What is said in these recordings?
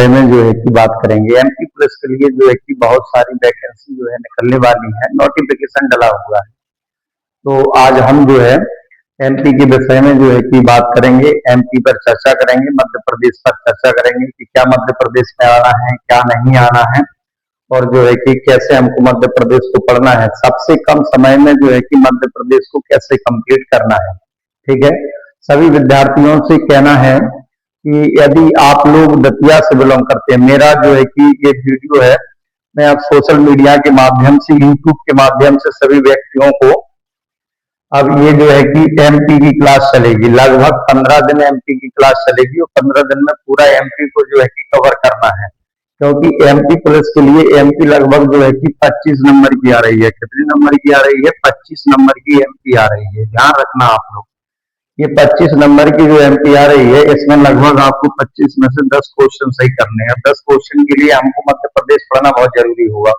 में जो है कि बात करेंगे। एमपी पुलिस के लिए जो है कि बहुत सारी वैकेंसी जो है निकलने वाली है, नोटिफिकेशन डला हुआ है। तो आज हम जो है एमपी के विषय में जो है कि बात करेंगे, एमपी पर चर्चा करेंगे, मध्य प्रदेश पर चर्चा करेंगे कि क्या मध्य प्रदेश में आना है, क्या नहीं आना है, और जो है कि कैसे हमको मध्य प्रदेश को पढ़ना है, सबसे कम समय में जो है कि मध्य प्रदेश को कैसे कंप्लीट करना है। ठीक है, सभी विद्यार्थियों से कहना है कि यदि आप लोग दतिया से बिलोंग करते हैं, मेरा जो है कि ये वीडियो है, मैं अब सोशल मीडिया के माध्यम से, यूट्यूब के माध्यम से सभी व्यक्तियों को, अब ये जो है कि एमपी की क्लास चलेगी, लगभग 15 दिन एमपी की क्लास चलेगी और 15 दिन में पूरा एमपी को जो है कि कवर करना है। क्योंकि एमपी पुलिस के लिए एमपी लगभग जो है कि 25 नंबर की आ रही है। कितने नंबर की आ रही है? 25 नंबर की एमपी आ रही है। ध्यान रखना आप लोग, ये 25 नंबर की जो एमपी आ रही है, इसमें लगभग आपको 25 में से 10 क्वेश्चन सही करने हैं। 10 क्वेश्चन के लिए हमको मध्य प्रदेश पढ़ना बहुत जरूरी होगा।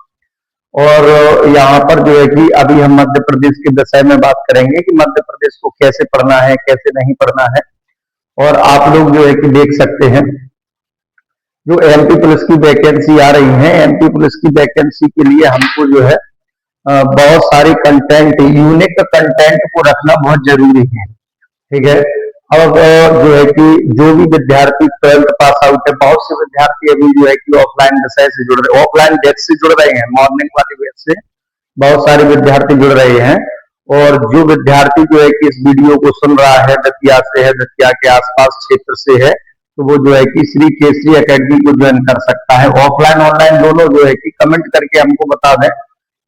और यहाँ पर जो है कि अभी हम मध्य प्रदेश के विषय में बात करेंगे कि मध्य प्रदेश को कैसे पढ़ना है, कैसे नहीं पढ़ना है। और आप लोग जो है कि देख सकते हैं, जो एमपी पुलिस की वैकेंसी आ रही है, एमपी पुलिस की वैकेंसी के लिए हमको जो है बहुत सारी कंटेंट, यूनिक कंटेंट को रखना बहुत जरूरी है। ठीक है, अब जो है कि जो भी विद्यार्थी 12th पास आउट है, बहुत से विद्यार्थी अभी जो है कि ऑफलाइन विषय से जुड़ रहे, ऑफलाइन बैच से जुड़ रहे हैं, मॉर्निंग वाले बैच से बहुत सारे विद्यार्थी जुड़ रहे हैं। और जो विद्यार्थी जो है कि इस वीडियो को सुन रहा है, दतिया से है, दतिया के आसपास क्षेत्र से है, तो वो जो है कि श्री केसरी एकेडमी को ज्वाइन कर सकता है। ऑफलाइन ऑनलाइन दोनों जो है कि कमेंट करके हमको बता दें।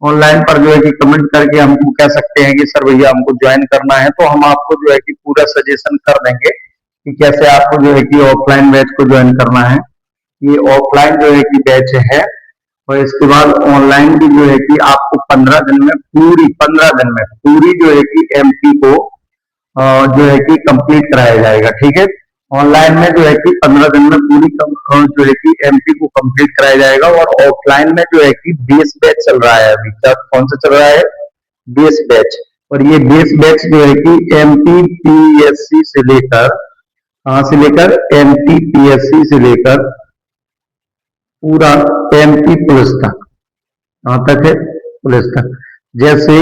ऑनलाइन पर जो है कि कमेंट करके हमको कह सकते हैं कि सर भैया हमको ज्वाइन करना है, तो हम आपको जो है कि पूरा सजेशन कर देंगे कि कैसे आपको जो है कि ऑफलाइन बैच को ज्वाइन करना है। ये ऑफलाइन जो है कि बैच है, और इसके बाद ऑनलाइन भी जो है कि आपको 15 दिन में पूरी जो है कि एमपी को जो है कि कंप्लीट कराया जाएगा। ठीक है, ऑनलाइन में जो है कि 15 दिन में पूरी जो है कि एमपी को कंप्लीट कराया जाएगा। और ऑफलाइन में जो है कि बेस बैच चल रहा है अभी तक। कौन सा चल रहा है? Base batch. और ये बेस बैच जो है कि एमपी पीएससी से लेकर, कहां से लेकर? एमपी पीएससी से लेकर पूरा एमपी पुलिस तक। कहां तक है? पुलिस तक। जैसे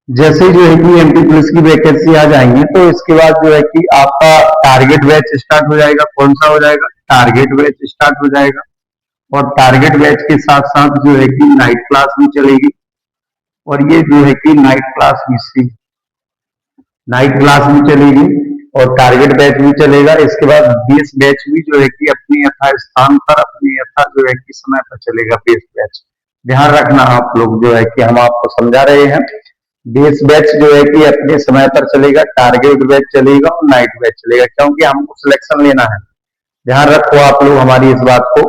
जैसे जो है कि एमपी पुलिस की वैकेंसी आ जाएंगी, तो इसके बाद जो है कि आपका टारगेट बैच स्टार्ट हो जाएगा। कौन सा हो जाएगा? टारगेट बैच स्टार्ट हो जाएगा। और टारगेट बैच के साथ साथ जो है कि नाइट क्लास भी चलेगी। और ये जो है कि नाइट क्लास भी चलेगी और टारगेट बैच भी चलेगा। इसके बाद बेस बैच भी जो है कि अपने यथा स्थान पर, अपने यथा जो है कि समय पर चलेगा बेस बैच। ध्यान रखना आप लोग, जो है कि हम आपको समझा रहे हैं। बेस बैच जो है कि अपने समय पर चलेगा, टारगेट बैच चलेगा और नाइट बैच चलेगा, क्योंकि हमको सिलेक्शन लेना है। ध्यान रखो आप लोग हमारी इस बात को।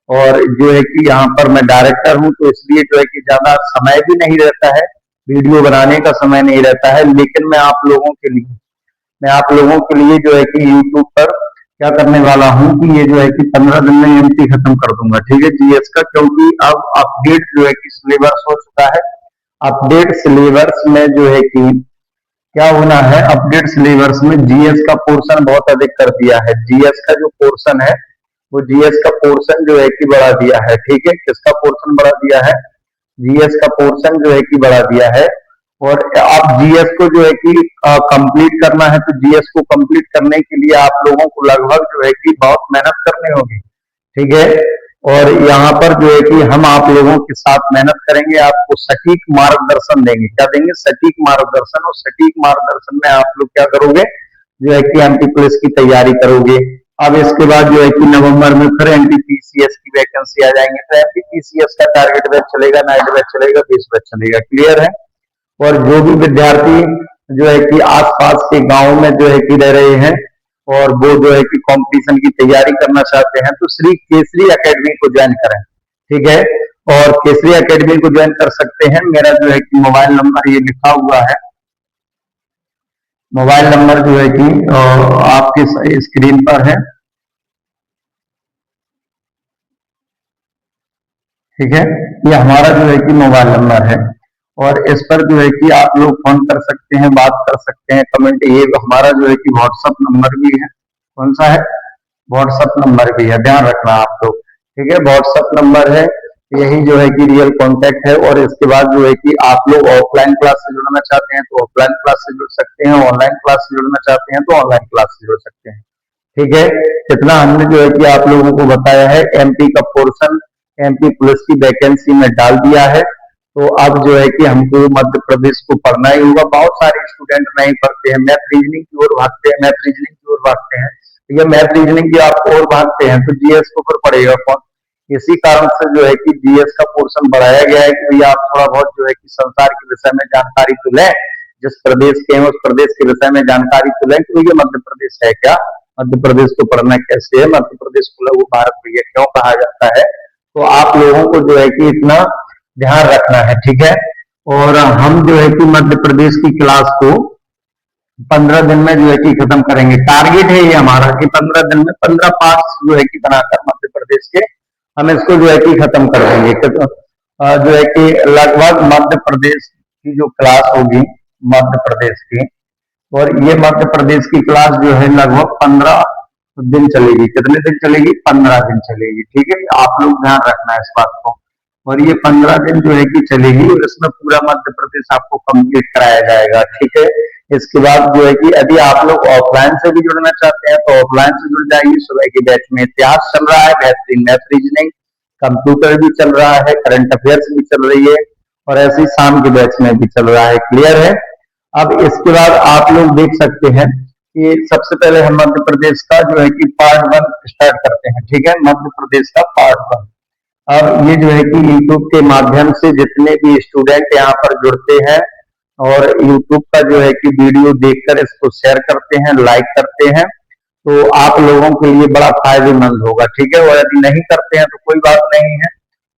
और जो है कि यहाँ पर मैं डायरेक्टर हूँ, तो इसलिए जो है कि ज्यादा समय भी नहीं रहता है, वीडियो बनाने का समय नहीं रहता है। लेकिन मैं आप लोगों के लिए जो है कि यूट्यूब पर क्या करने वाला हूँ कि ये जो है कि 15 दिन में एमपी खत्म कर दूंगा। ठीक है, जीएस का, क्योंकि अब अपडेट जो है कि सिलेबस हो चुका है। अपडेट सिलेबस में जो है कि क्या होना है, अपडेट सिलेबस में जीएस का पोर्शन बहुत अधिक कर दिया है। जीएस का जो पोर्शन है, वो जीएस का पोर्शन जो है कि बढ़ा दिया है। ठीक है, किसका पोर्शन बढ़ा दिया है? जीएस का पोर्शन जो है कि बढ़ा दिया है। और आप जीएस को जो है कि कंप्लीट करना है, तो जीएस को कंप्लीट करने के लिए आप लोगों को लगभग जो है कि बहुत मेहनत करनी होगी। ठीक है, और यहाँ पर जो है कि हम आप लोगों के साथ मेहनत करेंगे, आपको सटीक मार्गदर्शन देंगे। क्या देंगे? सटीक मार्गदर्शन। और सटीक मार्गदर्शन में आप लोग क्या करोगे? जो है कि एमपी पुलिस की तैयारी करोगे। अब इसके बाद जो है कि नवंबर में फिर एनटीपीसीएस की वैकेंसी आ जाएंगे, तो एनटीपीसीएस का टारगेट बैच चलेगा, नाइट बैच चलेगा, बेस बैच चलेगा। क्लियर है? और जो भी विद्यार्थी जो है कि आसपास के गांव में जो है कि रह रहे हैं और वो जो है कि कंपटीशन की तैयारी करना चाहते हैं, तो श्री केसरी एकेडमी को ज्वाइन करें। ठीक है, और केसरी एकेडमी को ज्वाइन कर सकते हैं। मेरा जो है कि मोबाइल नंबर ये लिखा हुआ है, मोबाइल नंबर जो है कि आपके स्क्रीन पर है। ठीक है, ये हमारा जो है कि मोबाइल नंबर है, और इस पर जो है कि आप लोग फोन कर सकते हैं, बात कर सकते हैं, कमेंट। ये हमारा जो है कि व्हाट्सएप नंबर भी है। कौन सा है? व्हाट्सएप नंबर भी है, ध्यान रखना आप लोग, ठीक है। व्हाट्सएप नंबर है, यही जो है कि रियल कांटेक्ट है। और इसके बाद जो है कि आप लोग ऑफलाइन क्लास से जुड़ना चाहते हैं तो ऑफलाइन क्लास से जुड़ सकते हैं, ऑनलाइन क्लास से जुड़ना चाहते हैं तो ऑनलाइन क्लास से जुड़ सकते हैं, ठीक है। इतना हमने जो है कि आप लोगों को बताया है। एमपी का पोर्शन एमपी पुलिस की वैकेंसी में डाल दिया है, तो अब जो है कि हमको मध्य प्रदेश को पढ़ना ही होगा। बहुत सारे स्टूडेंट नहीं पढ़ते हैं, मैथ रीजनिंग की ओर भागते हैं, मैथ रीजनिंग की ओर भागते हैं, ठीक है। मैथ रीजनिंग की आप ओर भागते हैं तो जीएस को फिर पढ़ेगा कौन। इसी कारण से जो है कि जीएस का पोर्शन बढ़ाया गया है कि भैया आप थोड़ा बहुत जो है कि संसार के विषय में जानकारी तो लें, जिस प्रदेश के हैं उस प्रदेश के विषय में जानकारी तो लें कि भैया मध्य प्रदेश है क्या, मध्य प्रदेश को पढ़ना कैसे है, मध्य प्रदेश को लघु भारत भैया क्यों कहा जाता है। तो आप लोगों को जो है कि इतना ध्यान रखना है, ठीक है। और हम जो है कि मध्य प्रदेश की क्लास को 15 दिन में जो है कि खत्म करेंगे। टारगेट है ये हमारा कि 15 दिन में 15 पार्ट्स जो है कि बनाकर मध्य प्रदेश के हम इसको जो है कि खत्म कर देंगे। जो है कि लगभग मध्य प्रदेश की जो क्लास होगी मध्य प्रदेश की, और ये मध्य प्रदेश की क्लास जो है लगभग 15 दिन चलेगी। कितने दिन चलेगी? 15 दिन चलेगी, ठीक है। आप लोग ध्यान रखना है इस बात को। और ये 15 दिन जो है कि चलेगी और इसमें पूरा मध्य प्रदेश आपको कंप्लीट कराया जाएगा, ठीक है। इसके बाद जो है कि यदि आप लोग ऑफलाइन से भी जुड़ना चाहते हैं तो ऑफलाइन से जुड़ जाइए। सुबह की बैच में इतिहास चल रहा है, बेहतरीन मैथ रीजनिंग, कंप्यूटर भी चल रहा है, करंट अफेयर्स भी चल रही है, और ऐसे ही शाम के बैच में भी चल रहा है। क्लियर है? अब इसके बाद आप लोग देख सकते हैं कि सबसे पहले हम मध्य प्रदेश का जो है कि पार्ट 1 स्टार्ट करते हैं, ठीक है। मध्य प्रदेश का पार्ट 1। अब ये जो है कि यूट्यूब के माध्यम से जितने भी स्टूडेंट यहाँ पर जुड़ते हैं और यूट्यूब का जो है कि वीडियो देखकर इसको शेयर करते हैं, लाइक करते हैं, तो आप लोगों के लिए बड़ा फायदेमंद होगा, ठीक है। और यदि नहीं करते हैं तो कोई बात नहीं है,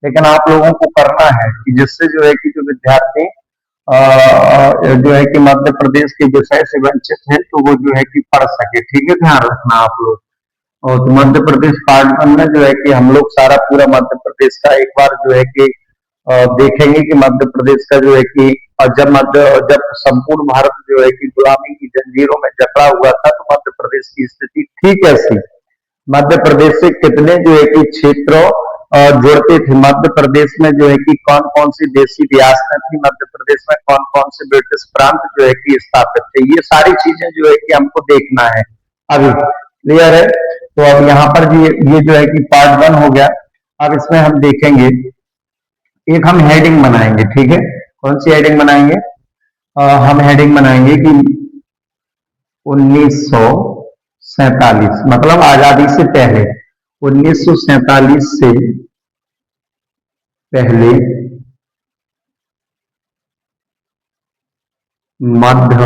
लेकिन आप लोगों को करना है कि जिससे जो है कि जो विद्यार्थी जो है कि मध्य प्रदेश के विषय से वंचित है तो वो जो है कि पढ़ सके, ठीक है। ध्यान रखना आप लोग। और तो मध्य प्रदेश पार्ट 1 में जो है कि हम लोग सारा पूरा मध्य प्रदेश का एक बार जो है कि देखेंगे कि मध्य प्रदेश का जो है कि जब संपूर्ण भारत जो है कि गुलामी की जंजीरों में जकड़ा हुआ था तो मध्य प्रदेश की स्थिति थी कैसी, मध्य प्रदेश से कितने जो है कि क्षेत्रों जुड़ते थे, मध्य प्रदेश में जो है कि कौन कौन सी देशी रियासतें थी, मध्य प्रदेश में कौन कौन से ब्रिटिश प्रांत जो है कि स्थापित थे, ये सारी चीजें जो है कि हमको देखना है अभी। क्लियर है? तो अब यहाँ पर ये जो है कि पार्ट 1 हो गया। अब इसमें हम देखेंगे, एक हम हेडिंग बनाएंगे, ठीक है। कौन सी हेडिंग बनाएंगे? हम हेडिंग बनाएंगे कि 1947 मतलब आजादी से पहले, 1947 से पहले मध्य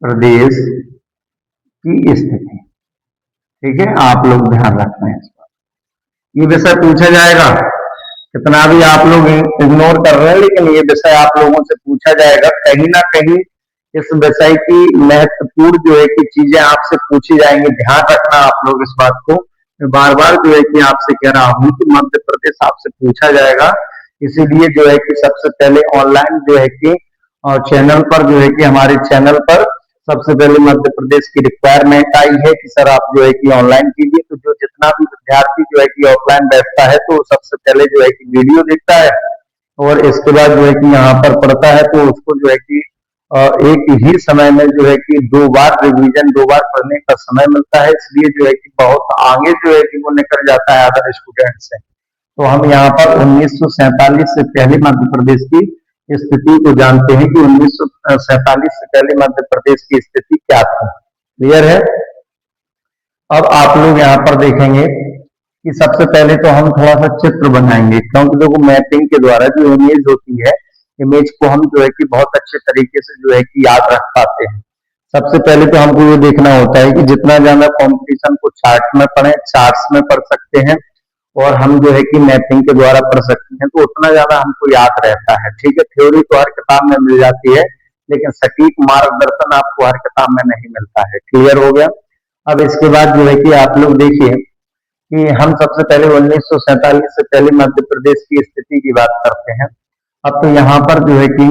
प्रदेश की स्थिति, ठीक है। आप लोग ध्यान रखना है इस बात। ये विषय पूछा जाएगा, कितना भी आप लोग इग्नोर कर रहे हैं लेकिन ये विषय आप लोगों से पूछा जाएगा। कहीं ना कहीं इस विषय की महत्वपूर्ण जो है कि चीजें आपसे पूछी जाएंगी, ध्यान रखना आप लोग इस बात को। मैं बार बार जो है कि आपसे कह रहा हूं कि मध्य प्रदेश आपसे पूछा जाएगा, इसीलिए जो है कि सबसे पहले ऑनलाइन जो है कि चैनल पर जो है कि हमारे चैनल पर सबसे पहले मध्य प्रदेश की रिक्वायरमेंट आई है कि सर आप जो है कि ऑनलाइन कीजिए। तो जो जितना भी विद्यार्थी जो है कि ऑफलाइन बैठता है तो सबसे पहले जो है कि वीडियो देखता है और इसके बाद जो है कि यहाँ पर पढ़ता है, तो उसको जो है कि एक ही समय में जो है कि 2 बार रिवीजन, 2 बार पढ़ने का समय मिलता है, इसलिए जो है कि बहुत आगे जो है कि वो निकल जाता है अदर स्टूडेंट से। तो हम यहाँ पर 1947 से पहले मध्य प्रदेश की स्थिति को जानते हैं कि 1947 से पहले मध्य प्रदेश की स्थिति क्या थी। क्लियर है? अब आप लोग यहाँ पर देखेंगे कि सबसे पहले तो हम थोड़ा सा चित्र बनाएंगे, क्योंकि देखो मैपिंग के द्वारा जो इमेज होती है, इमेज को हम जो है कि बहुत अच्छे तरीके से जो है कि याद रख पाते हैं। सबसे पहले तो हमको ये देखना होता है कि जितना ज्यादा कंपटीशन को चार्ट में पढ़े, चार्ट्स में पढ़ सकते हैं और हम जो है कि मैपिंग के द्वारा पढ़ सकते हैं, तो उतना ज्यादा हमको याद रहता है, ठीक है। थ्योरी तो हर किताब में मिल जाती है लेकिन सटीक मार्गदर्शन आपको हर किताब में नहीं मिलता है। क्लियर हो गया? अब इसके बाद जो है कि आप लोग देखिए कि हम सबसे पहले 1947 से पहले मध्य प्रदेश की स्थिति की बात करते हैं। अब तो यहाँ पर जो है कि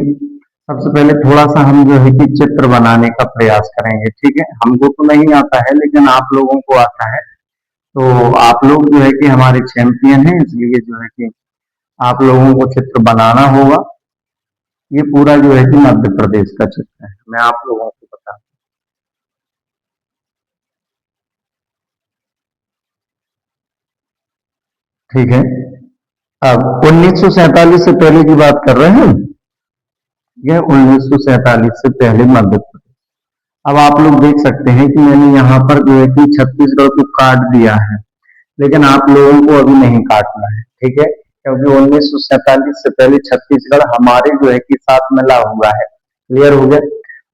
सबसे पहले थोड़ा सा हम जो है कि चित्र बनाने का प्रयास करेंगे, ठीक है। हमको तो नहीं आता है लेकिन आप लोगों को आता है, तो आप लोग जो है कि हमारे चैंपियन हैं, इसलिए जो है कि आप लोगों को चित्र बनाना होगा। ये पूरा जो है कि मध्य प्रदेश का चित्र है, मैं आप लोगों को बता, ठीक है। अब 1947 से पहले की बात कर रहे हैं, यह 1947 से पहले मध्य प्रदेश। अब आप लोग देख सकते हैं कि मैंने यहाँ पर जो है कि छत्तीसगढ़ को काट दिया है, लेकिन आप लोगों को अभी नहीं काटना है, ठीक है, क्योंकि 1947 से पहले छत्तीसगढ़ हमारे जो है कि साथ मिला हुआ है। क्लियर हो गया।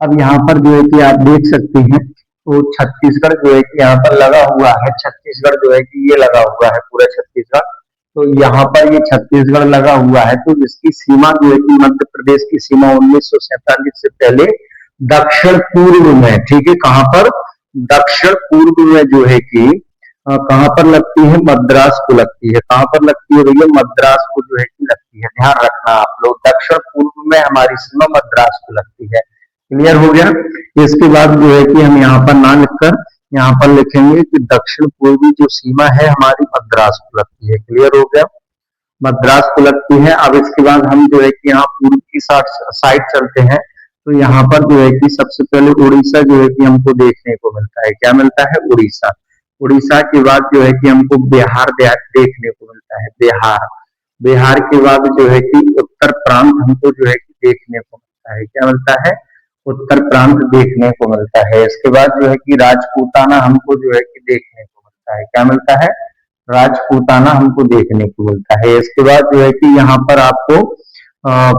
अब यहाँ पर जो है कि आप देख सकते हैं, तो छत्तीसगढ़ जो है कि यहाँ पर लगा हुआ है, छत्तीसगढ़ जो है कि ये लगा हुआ है पूरा छत्तीसगढ़। तो यहाँ पर ये छत्तीसगढ़ लगा हुआ है, तो इसकी सीमा जो है कि मध्य प्रदेश की सीमा 1947 से पहले दक्षिण पूर्व में, ठीक है, कहाँ पर, दक्षिण पूर्व में जो है कि कहाँ पर लगती है, मद्रास को लगती है। कहाँ पर लगती है भैया, मद्रास को जो है कि लगती है, ध्यान रखना आप लोग, दक्षिण पूर्व में हमारी सीमा मद्रास को लगती है। क्लियर हो गया। इसके बाद जो है कि हम यहाँ पर ना लिखकर यहाँ पर लिखेंगे कि दक्षिण पूर्वी जो सीमा है हमारी मद्रास को लगती है। क्लियर हो गया, मद्रास को लगती है। अब इसके बाद हम जो है कि यहाँ पूर्व की साइड चलते हैं, तो यहाँ पर जो है कि सबसे पहले उड़ीसा जो है कि हमको देखने को मिलता है। क्या मिलता है, उड़ीसा। उड़ीसा के बाद जो है कि हमको बिहार देखने को मिलता है, बिहार। बिहार के बाद जो है कि उत्तर प्रांत हमको जो है कि देखने को मिलता है। क्या मिलता है, उत्तर प्रांत देखने को मिलता है। इसके बाद जो है कि राजपूताना हमको जो है कि देखने को मिलता है। क्या मिलता है, राजपूताना हमको देखने को मिलता है। इसके बाद जो है कि यहाँ पर आपको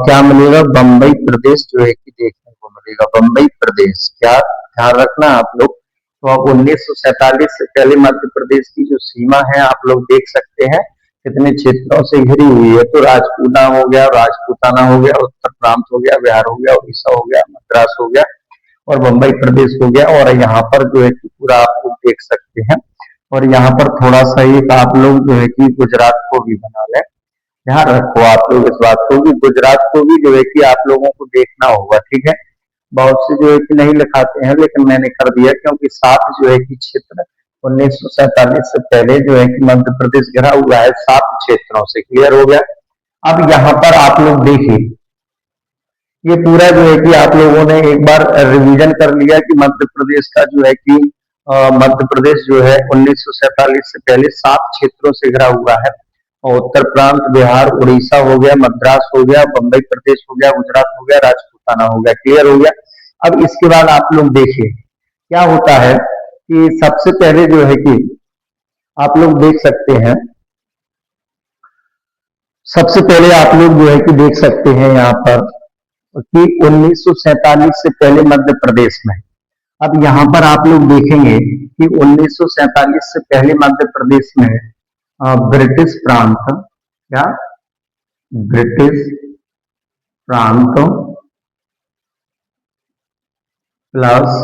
क्या मिलेगा, बम्बई प्रदेश जो है कि देखने को मिलेगा, बम्बई प्रदेश। क्या ध्यान रखना आप लोग। तो अब 1947 से पहले मध्य प्रदेश की जो सीमा है आप लोग देख सकते हैं कितने क्षेत्रों से घिरी हुई है। तो राजपूता हो गया, राजपूताना हो गया, उत्तर प्रांत हो गया, बिहार हो गया, उड़ीसा हो गया, मद्रास हो गया और बम्बई प्रदेश हो गया। और यहाँ पर जो है कि पूरा आप लोग देख सकते हैं। और यहाँ पर थोड़ा सा एक आप लोग जो है कि गुजरात को भी बना लें। ध्यान रखो आप लोग इस बात को कि गुजरात को भी जो है कि आप लोगों को देखना होगा, ठीक है। बहुत से जो है कि नहीं लिखाते हैं, लेकिन मैंने कर दिया क्योंकि सात जो है कि क्षेत्र 1947 से पहले जो है कि मध्य प्रदेश घिरा हुआ है 7 क्षेत्रों से। क्लियर हो गया। अब यहाँ पर आप लोग देखिए, ये पूरा जो है कि आप लोगों ने एक बार रिवीजन कर लिया कि मध्य प्रदेश का जो है कि मध्य प्रदेश जो है 1947 से पहले 7 क्षेत्रों से घिरा हुआ है। और उत्तर प्रांत, बिहार, उड़ीसा हो गया, मद्रास हो गया, बम्बई प्रदेश हो गया, गुजरात हो गया, राजपूताना हो गया। क्लियर हो गया। अब इसके बाद आप लोग देखिए क्या होता है कि सबसे पहले जो है कि आप लोग देख सकते हैं, सबसे पहले आप लोग जो है कि देख सकते हैं यहाँ पर कि 1947 से पहले मध्य प्रदेश में, अब यहाँ पर आप लोग देखेंगे कि 1947 से पहले मध्य प्रदेश में ब्रिटिश प्रांत, क्या, ब्रिटिश प्रांत प्लस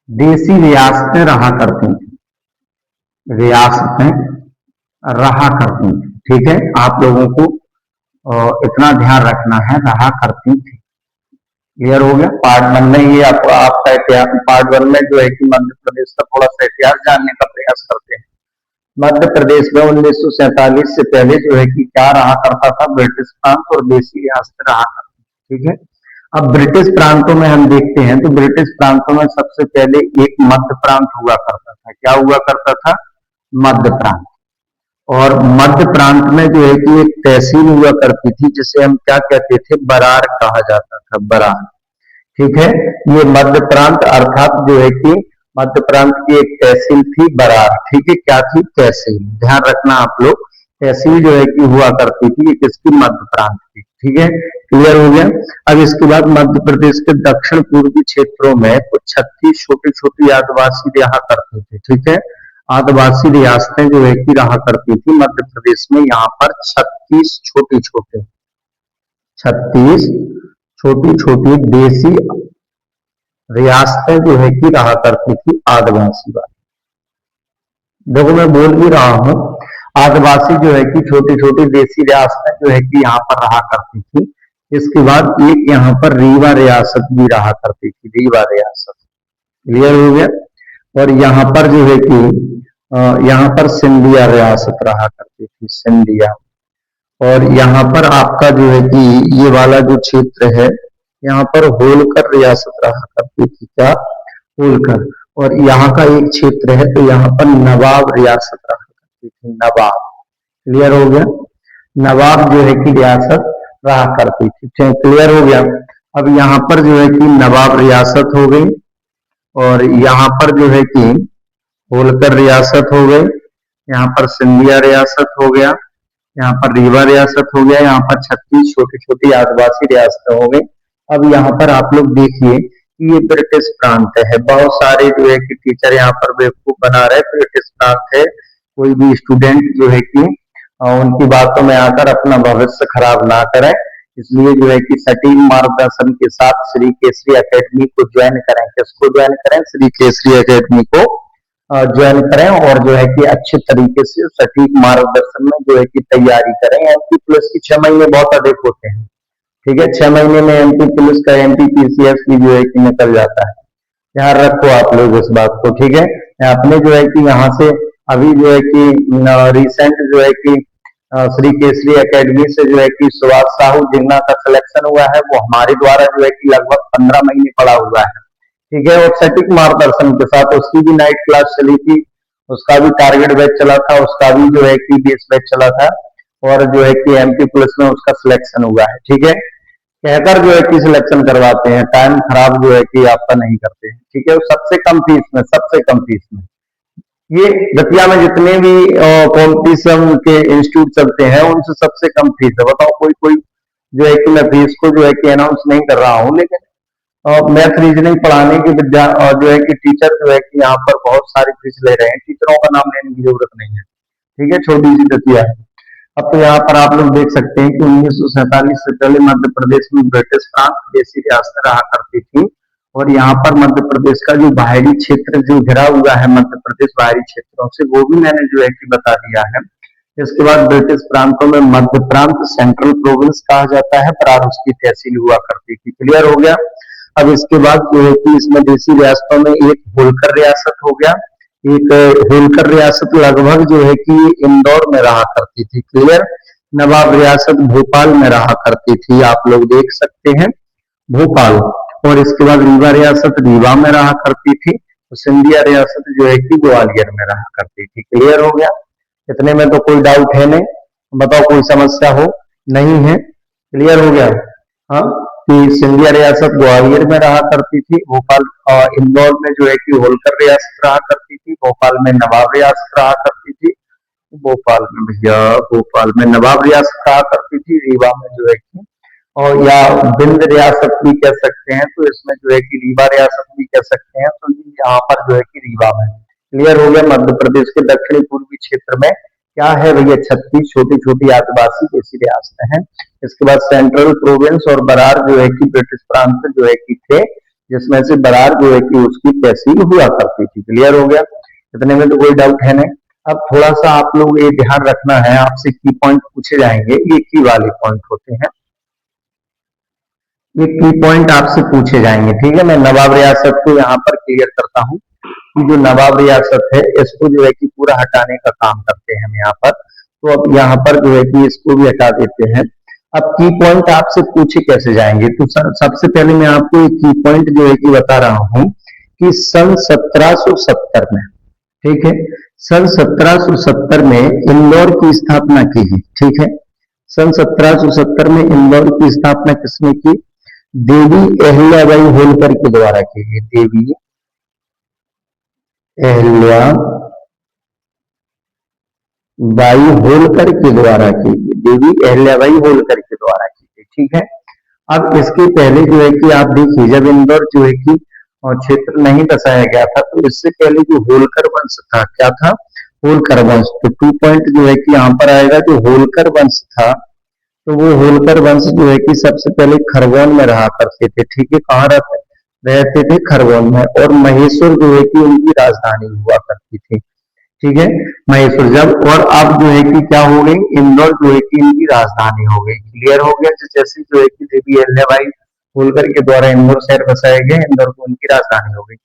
देसी रियासतें रहा करती थी, रियासतें रहा करती थी, ठीक है। आप लोगों को इतना ध्यान रखना है, रहा करती थी। क्लियर हो गया। पार्ट 1 में ये आपका इतिहास, पार्ट 1 में जो है कि मध्य प्रदेश का थोड़ा सा इतिहास जानने का प्रयास करते हैं। मध्य प्रदेश में 1947 से पहले जो है कि क्या रहा करता था, ब्रिटिश प्रांत और देसी रियासत रहा करती, ठीक है। अब ब्रिटिश प्रांतों में हम देखते हैं तो ब्रिटिश प्रांतों में सबसे पहले एक मध्य प्रांत हुआ करता था। क्या हुआ करता था, मध्य प्रांत। और मध्य प्रांत में जो है कि एक तहसील हुआ करती थी जिसे हम क्या कहते थे, बरार कहा जाता था, बरार, ठीक है। ये मध्य प्रांत अर्थात जो है कि मध्य प्रांत की एक तहसील थी बरार, ठीक है। क्या थी, तहसील। ध्यान रखना आप लोग, तहसील जो है कि हुआ करती थी किसकी, मध्य प्रांत की, ठीक है। क्लियर हो गया। अब इसके बाद मध्य प्रदेश के दक्षिण पूर्वी क्षेत्रों में कुछ 36 छोटी छोटी आदिवासी रहा करते थे, ठीक है। आदिवासी रियासतें जो है कि रहा करती थी मध्य प्रदेश में। यहाँ पर 36 छोटी छोटी 36 छोटी छोटी देसी रियासतें जो है कि रहा करती थी आदिवासी वाली। देखो मैं बोल भी रहा हूं, आदिवासी जो है कि छोटी छोटी देसी रियासतें जो है कि यहाँ पर रहा करती थी इसके बाद एक यहाँ पर रीवा रियासत भी रहा करती थी, रीवा रियासत। क्लियर हो गया। और यहाँ पर जो है कि यहाँ पर सिंधिया रियासत रहा करती थी, सिंधिया। और यहाँ पर आपका जो है कि ये वाला जो क्षेत्र है, यहाँ पर होलकर रियासत रहा करती थी, क्या, होलकर। और यहाँ का एक क्षेत्र है तो यहाँ पर नवाब रियासत रहा करती थी, नवाब। क्लियर हो गया। नवाब जो है कि रियासत रहा करती थी। क्लियर हो गया। अब यहाँ पर जो है कि नवाब रियासत हो गई, और यहाँ पर जो है कि होलकर रियासत हो गई, यहाँ पर सिंधिया रियासत हो गया, यहाँ पर रीवा रियासत हो गया, यहाँ पर 36 छोटी छोटी आदिवासी रियासतें हो गई। अब यहाँ पर आप लोग देखिए कि ये ब्रिटिश प्रांत है। बहुत सारे जो है कि टीचर यहाँ पर बेवकूफ बना रहे, ब्रिटिश प्रांत है। कोई भी स्टूडेंट जो है कि उनकी बातों में आकर अपना भविष्य खराब ना करे, इसलिए जो है कि सटीक मार्गदर्शन के साथ श्री केसरी एकेडमी को ज्वाइन करें। किसको ज्वाइन करें? श्री केसरी एकेडमी को ज्वाइन करें, और जो है कि अच्छे तरीके से सटीक मार्गदर्शन में जो है कि तैयारी करें। एमपी प्लस की 6 महीने बहुत अधिक होते हैं, ठीक है। 6 महीने में एमपी पुलिस का एमपीपीसीएस भी जो है कि निकल जाता है। ध्यान रखो आप लोग इस बात को, ठीक है। आपने जो है कि यहाँ से अभी जो है कि रिसेंट जो है कि श्री केसरी एकेडमी से जो है कि सुभाष साहू जिन्ना का सिलेक्शन हुआ है, वो हमारे द्वारा जो है कि लगभग 15 महीने पड़ा हुआ है, ठीक है। और सटीक मार्गदर्शन के साथ उसकी भी नाइट क्लास चली थी, उसका भी टारगेट बैच चला था, उसका भी जो है कि बेस बैच चला था, और जो है कि एमपी पुलिस में उसका सिलेक्शन हुआ है, ठीक है। कहकर जो है कि सिलेक्शन करवाते हैं, टाइम खराब जो है कि आपका नहीं करते हैं, ठीक है। सबसे कम फीस में, सबसे कम फीस में। ये दतिया में जितने भी कॉम्पिटिशन के इंस्टीट्यूट चलते हैं उनसे सबसे कम फीस है। बताओ, कोई कोई जो है कि मैं फीस को जो है कि अनाउंस नहीं कर रहा हूँ, लेकिन मैथ रीजनिंग पढ़ाने के विद्या जो है कि टीचर जो है कि यहाँ पर बहुत सारी फीस ले रहे हैं। टीचरों का नाम लेने की जरूरत नहीं है, ठीक है। छोटी सी दतिया है। अब तो यहाँ पर आप लोग देख सकते हैं कि 1947 से पहले मध्य प्रदेश में ब्रिटिश प्रांत देशी रियासत रहा करती थी, और यहाँ पर मध्य प्रदेश का जो बाहरी क्षेत्र जो घिरा हुआ है मध्य प्रदेश बाहरी क्षेत्रों से, वो भी मैंने जो है कि बता दिया है। इसके बाद ब्रिटिश प्रांतों में मध्य प्रांत सेंट्रल प्रोविंस कहा जाता है, पर उसकी तहसील हुआ करती थी। क्लियर हो गया। अब इसके बाद जो है कि इसमें देशी रियासतों में एक होलकर रियासत हो गया। एक होलकर रियासत लगभग जो है कि इंदौर में रहा करती थी। क्लियर। नवाब रियासत भोपाल में रहा करती थी, आप लोग देख सकते हैं, भोपाल। और इसके बाद रीवा रियासत रीवा में रहा करती थी, तो सिंधिया रियासत जो है कि ग्वालियर में रहा करती थी। क्लियर हो गया। इतने में तो कोई डाउट है नहीं? बताओ, कोई समस्या हो? नहीं है। क्लियर हो गया। हाँ, कि सिंधिया रियासत ग्वालियर में रहा करती थी, भोपाल इंदौर में जो है कि होलकर रियासत रहा करती थी, भोपाल में नवाब रियासत रहा करती थी, भोपाल में भैया भोपाल में नवाब रियासत रहा करती थी, रीवा में जो है कि और या बिंद रियासत भी कह सकते हैं, तो इसमें जो है कि रीवा रियासत भी कह सकते हैं। तो यहाँ पर जो है कि रीवा में। क्लियर हो गया। मध्य प्रदेश के दक्षिणी पूर्वी क्षेत्र में क्या है भैया? 36 छोटी छोटी आदिवासी देशी रियासतें हैं। इसके बाद सेंट्रल प्रोविंस और बरार जो है कि ब्रिटिश प्रांत जो है कि थे, जिसमें से बरार जो है कि उसकी तहसील हुआ करती थी। क्लियर हो गया। इतने में तो कोई डाउट है नहीं। अब थोड़ा सा आप लोग ये ध्यान रखना है, आपसे की पॉइंट पूछे जाएंगे, ये की वाले पॉइंट होते हैं, ये की पॉइंट आपसे पूछे जाएंगे, ठीक है। मैं नवाब रियासत को यहाँ पर क्लियर करता हूँ कि जो नवाब रियासत है इसको जो है कि पूरा हटाने का काम करते हैं हम यहाँ पर। तो अब यहाँ पर जो है कि इसको भी हटा देते हैं। अब की पॉइंट आपसे पूछे कैसे जाएंगे? तो सबसे पहले मैं आपको एक की पॉइंट जो है कि बता रहा हूँ कि सन 1770 में, ठीक है, सन 1770 में इंदौर की स्थापना की गई, ठीक है। सन 1770 में इंदौर की स्थापना किसने की? देवी अहिल्याबाई होलकर के द्वारा की गई। देवी अहिल्याबाई होलकर के द्वारा की गई। देवी अहिल्याबाई होलकर के द्वारा की गई, ठीक है। अब इसके पहले जो है कि आप देखिए, जब इंदौर जो है कि क्षेत्र नहीं बसाया गया था, तो इससे पहले जो होलकर वंश था, क्या था? होलकर वंश। तो 2 पॉइंट जो है कि यहाँ पर आएगा, जो होलकर वंश था, तो वो होलकर वंश जो है कि सबसे पहले खरगोन में रहा करते थे, ठीक है। कहाँ रहते थे? खरगोन में। और महेश्वर जो है कि उनकी राजधानी हुआ करती थी, ठीक है, महेश्वर जब, और अब जो है कि क्या हो गई, इंदौर जो है कि इनकी राजधानी हो गई। क्लियर हो गया, जैसे जो है कि देवी अहिल्याबाई होलकर के द्वारा इंदौर शहर बसाया गया, इंदौर को उनकी राजधानी हो गई।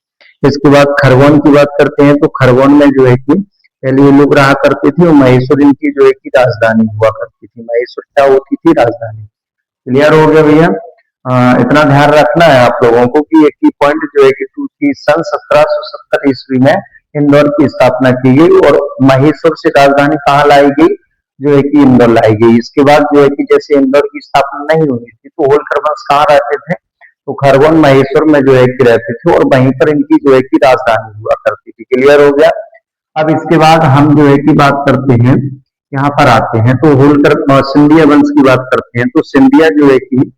इसके बाद खरगोन की बात करते हैं, तो खरगोन में जो है कि पहले ये लोग रहा करते थे और महेश्वर इनकी जो है कि राजधानी हुआ करती थी। महेश्वर क्या होती थी, राजधानी। क्लियर हो गया भैया। इतना ध्यान रखना है आप लोगों को कि एक ही पॉइंट जो है कि सन 1770 ईस्वी में इंदौर की स्थापना की गई और महेश्वर से राजधानी कहाँ लाई गई, जो है कि इंदौर लाई गई। इसके बाद जो है कि जैसे इंदौर की स्थापना नहीं हुई थी तो होलकर वंश कहाँ रहते थे, तो खरगोन महेश्वर में जो है कि रहते थे और वहीं पर इनकी जो है कि राजधानी हुआ करती थी। क्लियर हो गया। अब इसके बाद हम जो है कि बात करते हैं, यहाँ पर आते हैं तो होलकर सिंधिया वंश की बात करते हैं। तो सिंधिया जो है कि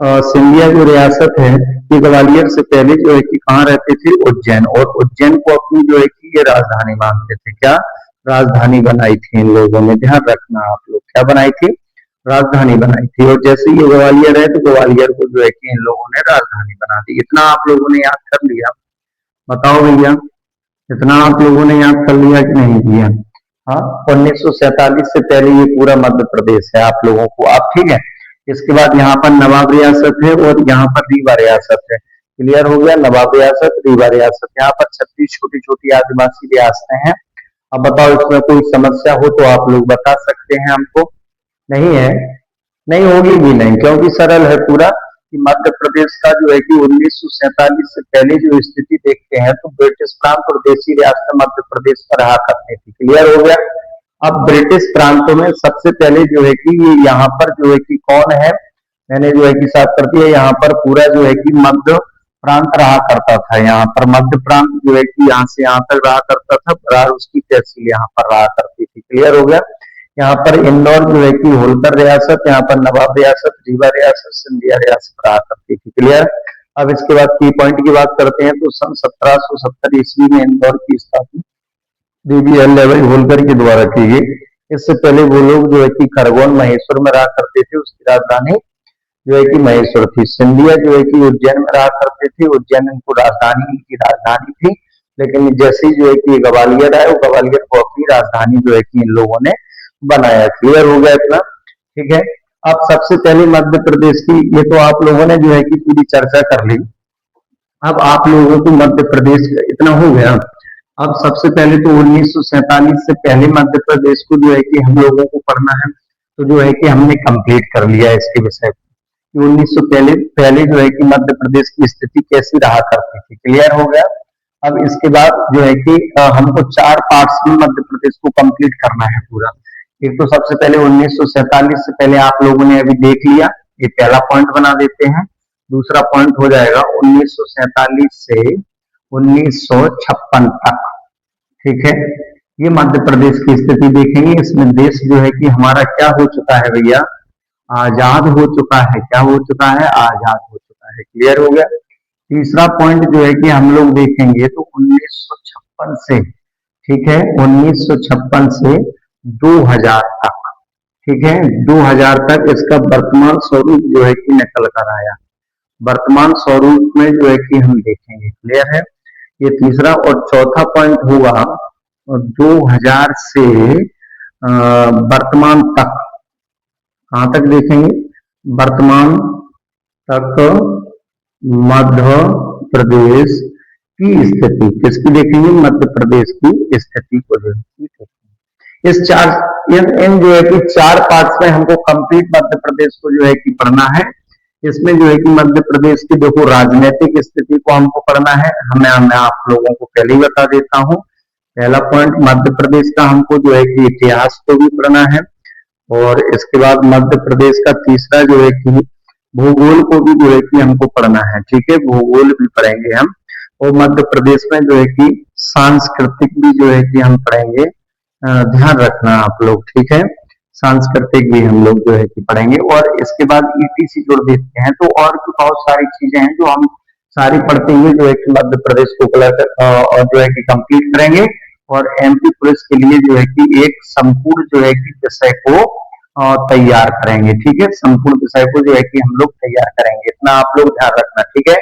सिंधिया जो रियासत है ये ग्वालियर से पहले जो है कि कहाँ रहते थे, उज्जैन, और उज्जैन को अपनी जो है कि ये राजधानी मानते थे। क्या राजधानी बनाई थी इन लोगों ने, ध्यान रखना आप लोग, क्या बनाई थी, राजधानी बनाई थी। और जैसे ये ग्वालियर है तो ग्वालियर को जो है कि इन लोगों ने राजधानी बना दी। इतना आप लोगों ने याद कर लिया, बताओ भैया, इतना आप लोगों ने याद कर लिया कि नहीं किया। हाँ, 1947 से पहले ये पूरा मध्य प्रदेश है आप लोगों को। आप ठीक है, इसके बाद यहाँ पर नवाब रियासत है और यहाँ पर रीवा रियासत है। क्लियर हो गया, नवाब रियासत, रीवा रियासत। यहाँ पर 36 छोटी छोटी आदिवासी रियासतें हैं। अब बताओ इसमें कोई समस्या हो तो आप लोग बता सकते हैं हमको। नहीं है, नहीं होगी भी नहीं, क्योंकि सरल है पूरा कि मध्य प्रदेश का जो है कि 1947 से पहले जो स्थिति देखते हैं तो ब्रिटिश प्रांत और देशी रियासत मध्य प्रदेश पर रहा करती थी। क्लियर हो गया। अब ब्रिटिश प्रांतों में सबसे पहले जो है कि ये यहाँ पर जो है कि कौन है, मैंने जो है कि साफ कर दिया, यहाँ पर पूरा जो है कि मध्य प्रांत रहा करता था। यहाँ पर मध्य प्रांत जो है कि यहाँ से यहाँ तक रहा करता था, बरार उसकी तहसील यहाँ पर रहा करती थी। क्लियर हो गया। यहाँ पर इंदौर जो है कि होलकर रियासत, यहाँ पर नवाब रियासत, रीवा रियासत, सिंधिया रियासत रहा करती थी। क्लियर। अब इसके बाद की पॉइंट की बात करते हैं तो सन 1770 ईस्वी में इंदौर की स्थापना देवी अहिल्याबाई होलकर के द्वारा की गई। इससे पहले वो लोग जो है कि खरगोन महेश्वर में रहा करते थे, उसकी राजधानी जो है कि महेश्वर थी। सिंधिया जो है कि उज्जैन में रहा करते थे, उज्जैन इनको राजधानी, इनकी राजधानी थी। लेकिन जैसे ही जो है कि ग्वालियर आए, ग्वालियर को अपनी राजधानी जो है कि इन लोगों ने बनाया। क्लियर हो गया इतना, ठीक है। अब सबसे पहले मध्य प्रदेश की, ये तो आप लोगों ने जो है कि पूरी चर्चा कर ली। अब आप लोगों को मध्य प्रदेश इतना हो गया। अब सबसे पहले तो 1947 से पहले मध्य प्रदेश को जो है कि हम लोगों को पढ़ना है, तो जो है कि हमने कंप्लीट कर लिया इसके विषय को। 1900 पहले जो है कि मध्य प्रदेश की स्थिति कैसी रहा करती थी। क्लियर हो गया। अब इसके बाद जो है कि हमको 4 पार्ट्स में मध्य प्रदेश को कंप्लीट करना है पूरा। एक तो सबसे पहले 1947 से पहले आप लोगों ने अभी देख लिया, ये पहला पॉइंट बना देते हैं। दूसरा पॉइंट हो जाएगा 1947 से 1956 तक। ठीक है, ये मध्य प्रदेश की स्थिति देखेंगे। इसमें देश जो है कि हमारा क्या हो चुका है भैया, आजाद हो चुका है। क्या हो चुका है, आजाद हो चुका है। क्लियर हो गया। तीसरा पॉइंट जो है कि हम लोग देखेंगे तो 1956 से, ठीक है, 1956 से 2000 तक, ठीक है, 2000 तक इसका वर्तमान स्वरूप जो है कि निकल कर आया। वर्तमान स्वरूप में जो है कि हम देखेंगे। क्लियर है। ये तीसरा और चौथा पॉइंट होगा 2000 से वर्तमान तक। कहां तक देखेंगे, वर्तमान तक मध्य प्रदेश की स्थिति। किसकी देखेंगे, मध्य प्रदेश की स्थिति को जो है इस इन जो है कि 4 पार्ट्स में हमको कंप्लीट मध्य प्रदेश को जो है कि पढ़ना है। इसमें जो है कि मध्य प्रदेश की देखो राजनीतिक स्थिति को हमको पढ़ना है। मैं आप लोगों को पहले ही बता देता हूँ। पहला पॉइंट मध्य प्रदेश का हमको जो है कि इतिहास को भी पढ़ना है, और इसके बाद मध्य प्रदेश का तीसरा जो है कि भूगोल को भी जो है कि हमको पढ़ना है। ठीक है, भूगोल भी पढ़ेंगे हम। और मध्य प्रदेश में जो है कि सांस्कृतिक भी जो है कि हम पढ़ेंगे। ध्यान रखना आप लोग, ठीक है, सांस्कृतिक भी हम लोग जो है कि पढ़ेंगे। और इसके बाद ईटीसी जोड़ देते हैं। तो और भी बहुत सारी चीजें हैं जो हम सारी पढ़ते हुए जो है कि मध्य प्रदेश को और जो है कि कंप्लीट करेंगे। और एमपी पुलिस के लिए जो है कि एक संपूर्ण जो है कि विषय को तैयार करेंगे। ठीक है, संपूर्ण विषय को जो है कि हम लोग तैयार करेंगे। इतना आप लोग ध्यान रखना। ठीक है,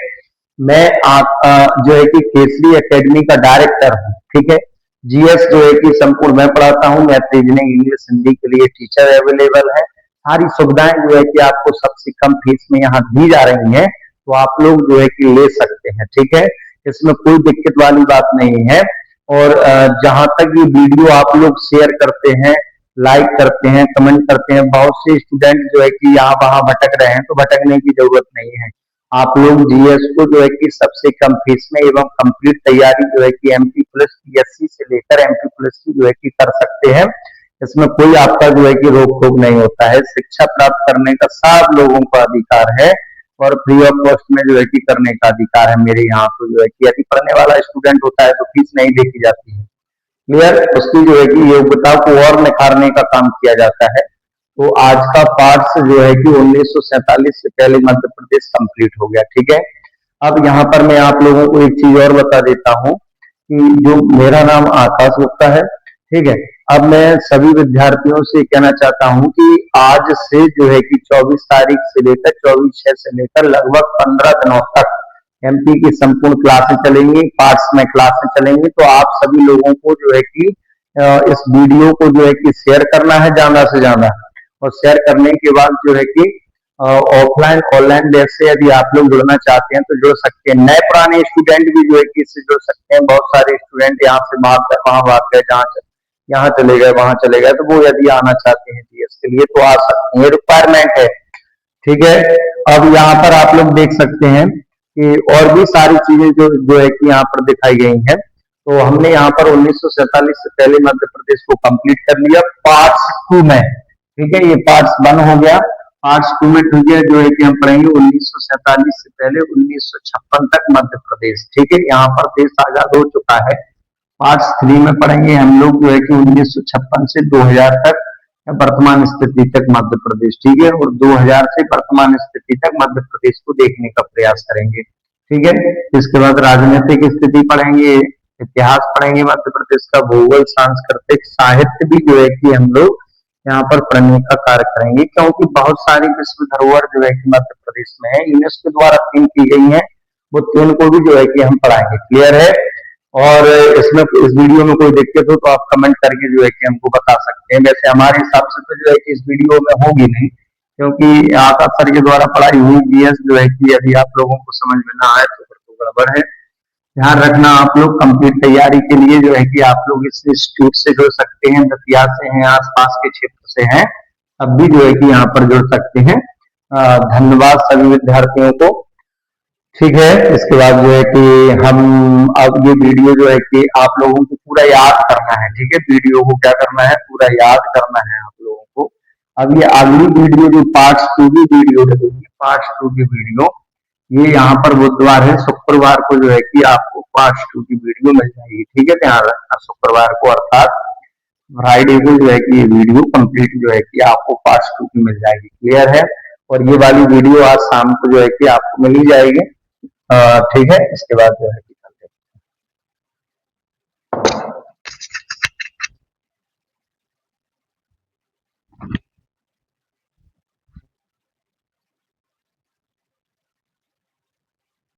मैं आप जो है कि केसरी एकेडमी का डायरेक्टर हूँ। ठीक है, जीएस जो है कि संपूर्ण मैं पढ़ाता हूँ, मैथ, रीजनिंग, इंग्लिश, हिंदी के लिए टीचर अवेलेबल है। सारी सुविधाएं जो है कि आपको सबसे कम फीस में यहाँ दी जा रही हैं, तो आप लोग जो है कि ले सकते हैं। ठीक है, इसमें कोई दिक्कत वाली बात नहीं है। और जहां तक ये वीडियो आप लोग शेयर करते हैं, लाइक करते हैं, कमेंट करते हैं, बहुत से स्टूडेंट जो है कि यहाँ वहां भटक रहे हैं, तो भटकने की जरूरत नहीं है। आप लोग जीएस को जो है कि सबसे कम फीस में एवं कंप्लीट तैयारी जो है कि एमपी प्लस पीएससी से लेकर एमपी प्लस की जो है कि कर सकते हैं। इसमें कोई आपका जो है कि रोक टोक नहीं होता है। शिक्षा प्राप्त करने का सब लोगों का अधिकार है और फ्री ऑफ कॉस्ट में जो है कि करने का अधिकार है। मेरे यहाँ तो जो है कि यदि पढ़ने वाला स्टूडेंट होता है तो फीस नहीं देखी जाती है। क्लियर, उसकी जो है कि योग्यता को और निखारने का काम किया जाता है। तो आज का पार्ट जो है कि 1947 से पहले मध्य प्रदेश कंप्लीट हो गया। ठीक है, अब यहाँ पर मैं आप लोगों को एक चीज और बता देता हूँ कि जो मेरा नाम आकाश गुप्ता है। ठीक है, अब मैं सभी विद्यार्थियों से कहना चाहता हूँ कि आज से जो है कि 24 तारीख से लेकर 24/6 से लेकर लगभग 15 दिनों तक एमपी की संपूर्ण क्लासें चलेंगी, पार्ट्स में क्लासें चलेंगी। तो आप सभी लोगों को जो है कि इस वीडियो को जो है कि शेयर करना है ज्यादा से ज्यादा, और शेयर करने के बाद जो है कि ऑफलाइन ऑनलाइन जैसे यदि आप लोग जुड़ना चाहते हैं तो जुड़ सकते हैं। नए पुराने स्टूडेंट भी जो है कि इससे जुड़ सकते हैं। बहुत सारे स्टूडेंट यहाँ से भाग गए, वहां भाग गए, जहाँ यहाँ चले गए, वहां चले गए, तो वो यदि आना चाहते हैं जीएस के लिए तो आ सकते हैं, ये रिक्वायरमेंट है। ठीक है, अब यहाँ पर आप लोग देख सकते हैं कि और भी सारी चीजें जो है कि यहाँ पर दिखाई गई हैं। तो हमने यहाँ पर 1947 से पहले मध्य प्रदेश को कंप्लीट कर लिया पार्ट्स 2 में। ठीक है, ये पार्ट्स 1 हो गया, पार्ट्स 2 में ठीक है जो है कि हम पढ़ेंगे 1947 से पहले 1956 तक मध्य प्रदेश। ठीक है, यहाँ पर देश आजाद हो चुका है। पार्ट्स 3 में पढ़ेंगे हम लोग जो है कि 1956 से 2000 तक वर्तमान स्थिति तक मध्य प्रदेश। ठीक है, और 2000 से वर्तमान स्थिति तक मध्य प्रदेश को देखने का प्रयास करेंगे। ठीक है, इसके बाद राजनीतिक स्थिति पढ़ेंगे, इतिहास पढ़ेंगे मध्य प्रदेश का, भूगोल, सांस्कृतिक, साहित्य भी जो है कि हम लोग यहाँ पर पढ़ने का कार्य करेंगे, क्योंकि बहुत सारी विश्व धरोहर जो है कि मध्य प्रदेश में है, यूनेस्को द्वारा 3 की गई है, वो 3 को भी जो है कि हम पढ़ाएंगे। क्लियर है, और इसमें इस वीडियो में कोई दिक्कत हो तो आप कमेंट करके जो है कि हमको बता सकते हैं। वैसे हमारे हिसाब से तो जो है कि इस वीडियो में होगी नहीं, क्योंकि आकाश सर के द्वारा पढ़ाई हुई जीएस जो है कि यदि आप लोगों को समझ में ना आए तो फिर तो गड़बड़ है। ध्यान रखना, आप लोग कंप्लीट तैयारी के लिए जो है कि आप लोग इस इंस्टीट्यूट से जुड़ सकते हैं, दतिया से हैं, आसपास के क्षेत्र से हैं, अब भी जो है कि यहाँ पर जुड़ सकते हैं। धन्यवाद सभी विद्यार्थियों को। ठीक है, इसके बाद जो है कि हम अब ये वीडियो जो है कि आप लोगों को पूरा याद करना है। ठीक है, वीडियो को क्या करना है, पूरा याद करना है आप लोगों को। अब ये अगली वीडियो जो पार्ट 2 की वीडियो लगेगी, पार्ट 2 की वीडियो ये यहाँ पर बुधवार है, शुक्रवार को जो है कि आपको पार्ट 2 की वीडियो मिल जाएगी। ठीक है, ध्यान रखना, शुक्रवार को अर्थात फ्राइडे को जो है कि ये वीडियो कंप्लीट जो है कि आपको पार्ट 2 की मिल जाएगी। क्लियर है, और ये वाली वीडियो आज शाम को जो है कि आपको मिल ही जाएगी। ठीक है, इसके बाद जो है